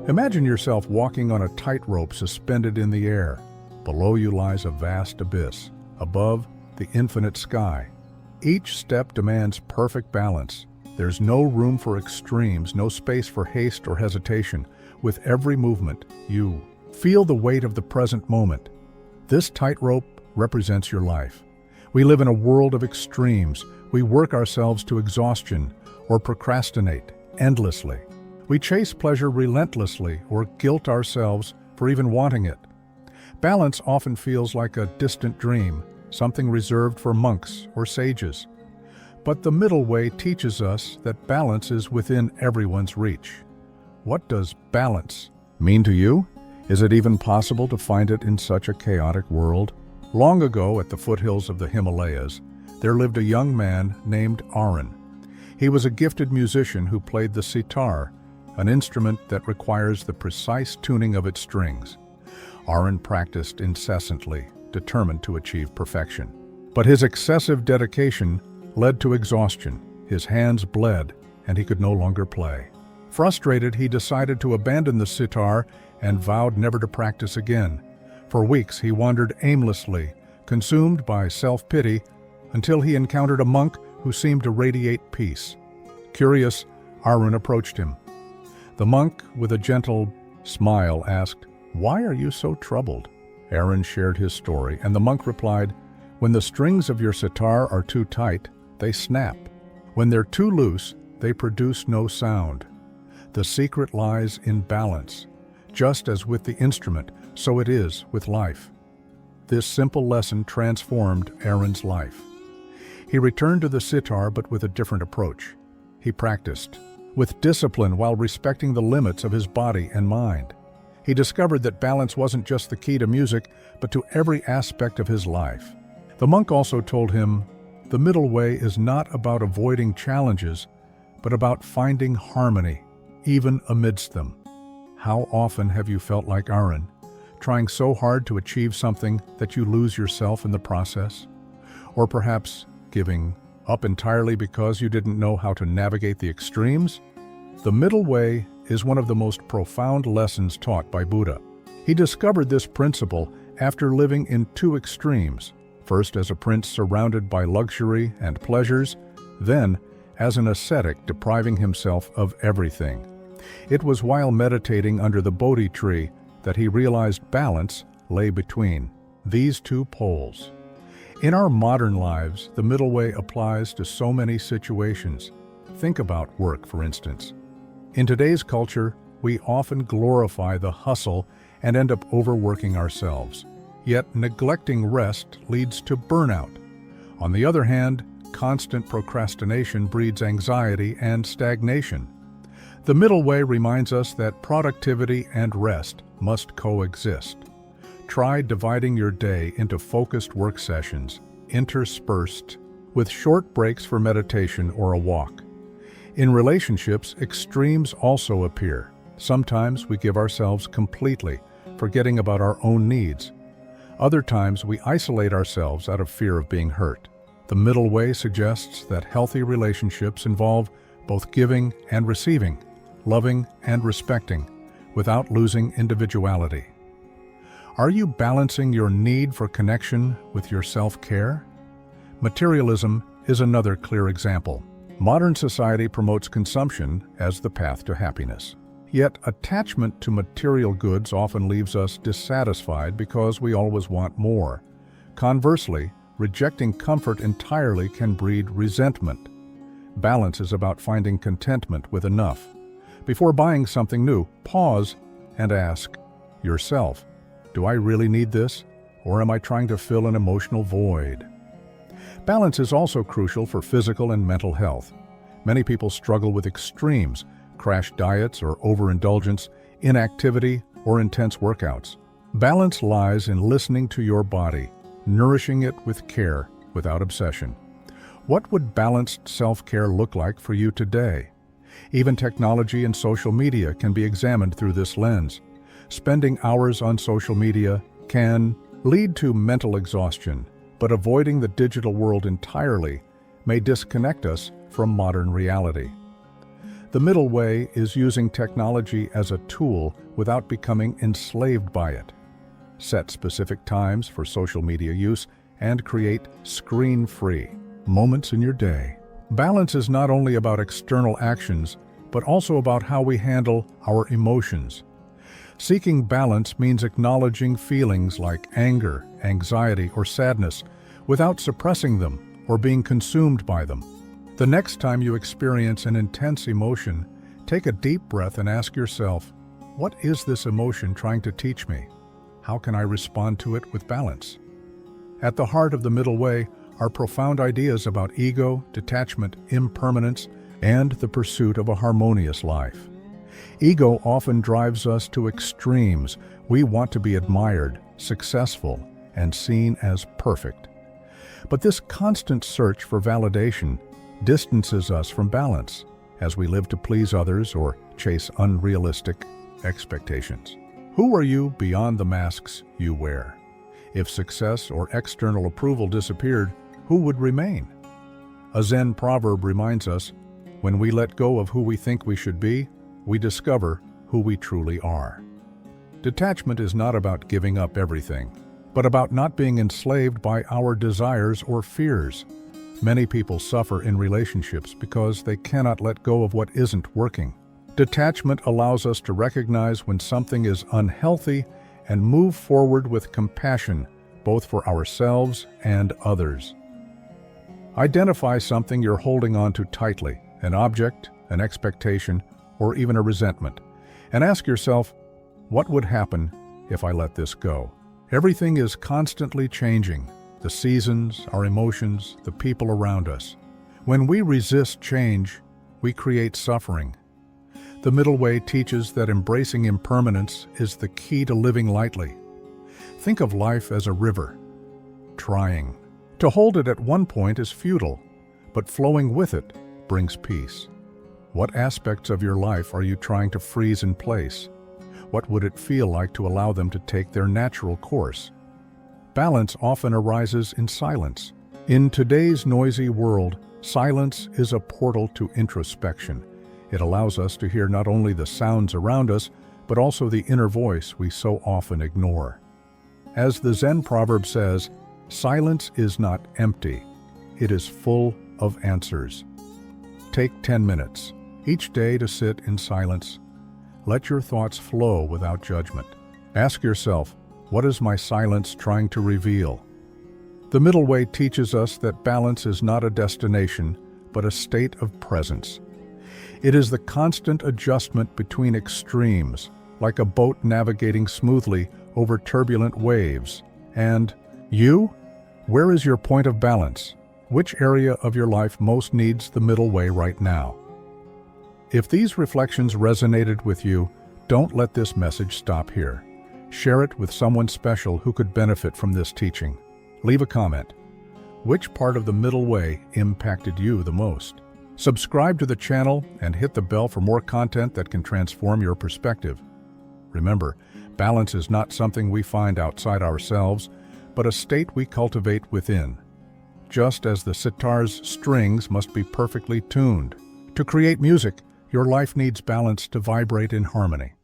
Imagine yourself walking on a tightrope suspended in the air. Below you lies a vast abyss. Above, the infinite sky. Each step demands perfect balance. There's no room for extremes, no space for haste or hesitation. With every movement, you feel the weight of the present moment. This tightrope represents your life. We live in a world of extremes. We work ourselves to exhaustion or procrastinate endlessly. We chase pleasure relentlessly or guilt ourselves for even wanting it. Balance often feels like a distant dream, something reserved for monks or sages. But the middle way teaches us that balance is within everyone's reach. What does balance mean to you? Is it even possible to find it in such a chaotic world? Long ago, at the foothills of the Himalayas, there lived a young man named Aaron. He was a gifted musician who played the sitar, an instrument that requires the precise tuning of its strings. Aaron practiced incessantly, determined to achieve perfection. But his excessive dedication led to exhaustion. His hands bled, and he could no longer play. Frustrated, he decided to abandon the sitar and vowed never to practice again. For weeks, he wandered aimlessly, consumed by self-pity, until he encountered a monk who seemed to radiate peace. Curious, Aaron approached him. The monk, with a gentle smile, asked, "Why are you so troubled?" Aaron shared his story, and the monk replied, "When the strings of your sitar are too tight, they snap. When they're too loose, they produce no sound. The secret lies in balance. Just as with the instrument, so it is with life." This simple lesson transformed Aaron's life. He returned to the sitar, but with a different approach. He practiced with discipline while respecting the limits of his body and mind. He discovered that balance wasn't just the key to music, but to every aspect of his life. The monk also told him, the middle way is not about avoiding challenges, but about finding harmony, even amidst them. How often have you felt like Aaron, trying so hard to achieve something that you lose yourself in the process? Or perhaps giving up entirely because you didn't know how to navigate the extremes? The middle way is one of the most profound lessons taught by Buddha. He discovered this principle after living in two extremes, first as a prince surrounded by luxury and pleasures, then as an ascetic depriving himself of everything. It was while meditating under the Bodhi tree that he realized balance lay between these two poles. In our modern lives, the middle way applies to so many situations. Think about work, for instance. In today's culture, we often glorify the hustle and end up overworking ourselves. Yet neglecting rest leads to burnout. On the other hand, constant procrastination breeds anxiety and stagnation. The middle way reminds us that productivity and rest must coexist. Try dividing your day into focused work sessions, interspersed with short breaks for meditation or a walk. In relationships, extremes also appear. Sometimes we give ourselves completely, forgetting about our own needs. Other times we isolate ourselves out of fear of being hurt. The middle way suggests that healthy relationships involve both giving and receiving, loving and respecting, without losing individuality. Are you balancing your need for connection with your self-care? Materialism is another clear example. Modern society promotes consumption as the path to happiness. Yet attachment to material goods often leaves us dissatisfied because we always want more. Conversely, rejecting comfort entirely can breed resentment. Balance is about finding contentment with enough. Before buying something new, pause and ask yourself, do I really need this, or am I trying to fill an emotional void? Balance is also crucial for physical and mental health. Many people struggle with extremes, crash diets or overindulgence, inactivity, or intense workouts. Balance lies in listening to your body, nourishing it with care without obsession. What would balanced self-care look like for you today? Even technology and social media can be examined through this lens. Spending hours on social media can lead to mental exhaustion, but avoiding the digital world entirely may disconnect us from modern reality. The middle way is using technology as a tool without becoming enslaved by it. Set specific times for social media use and create screen-free moments in your day. Balance is not only about external actions, but also about how we handle our emotions. Seeking balance means acknowledging feelings like anger, anxiety, or sadness without suppressing them or being consumed by them. The next time you experience an intense emotion, take a deep breath and ask yourself, what is this emotion trying to teach me? How can I respond to it with balance? At the heart of the middle way are profound ideas about ego, detachment, impermanence, and the pursuit of a harmonious life. Ego often drives us to extremes. We want to be admired, successful, and seen as perfect. But this constant search for validation distances us from balance as we live to please others or chase unrealistic expectations. Who are you beyond the masks you wear? If success or external approval disappeared, who would remain? A Zen proverb reminds us, when we let go of who we think we should be, we discover who we truly are. Detachment is not about giving up everything, but about not being enslaved by our desires or fears. Many people suffer in relationships because they cannot let go of what isn't working. Detachment allows us to recognize when something is unhealthy and move forward with compassion, both for ourselves and others. Identify something you're holding on to tightly, an object, an expectation, or even a resentment, and ask yourself, what would happen if I let this go? Everything is constantly changing. The seasons, our emotions, the people around us. When we resist change, we create suffering. The middle way teaches that embracing impermanence is the key to living lightly. Think of life as a river, trying. To hold it at one point is futile, but flowing with it brings peace. What aspects of your life are you trying to freeze in place? What would it feel like to allow them to take their natural course? Balance often arises in silence. In today's noisy world, silence is a portal to introspection. It allows us to hear not only the sounds around us, but also the inner voice we so often ignore. As the Zen proverb says, silence is not empty. It is full of answers. Take 10 minutes each day to sit in silence. Let your thoughts flow without judgment. Ask yourself, what is my silence trying to reveal? The middle way teaches us that balance is not a destination, but a state of presence. It is the constant adjustment between extremes, like a boat navigating smoothly over turbulent waves. And you? Where is your point of balance? Which area of your life most needs the middle way right now? If these reflections resonated with you, don't let this message stop here. Share it with someone special who could benefit from this teaching. Leave a comment. Which part of the middle way impacted you the most? Subscribe to the channel and hit the bell for more content that can transform your perspective. Remember, balance is not something we find outside ourselves, but a state we cultivate within. Just as the sitar's strings must be perfectly tuned. To create music, your life needs balance to vibrate in harmony.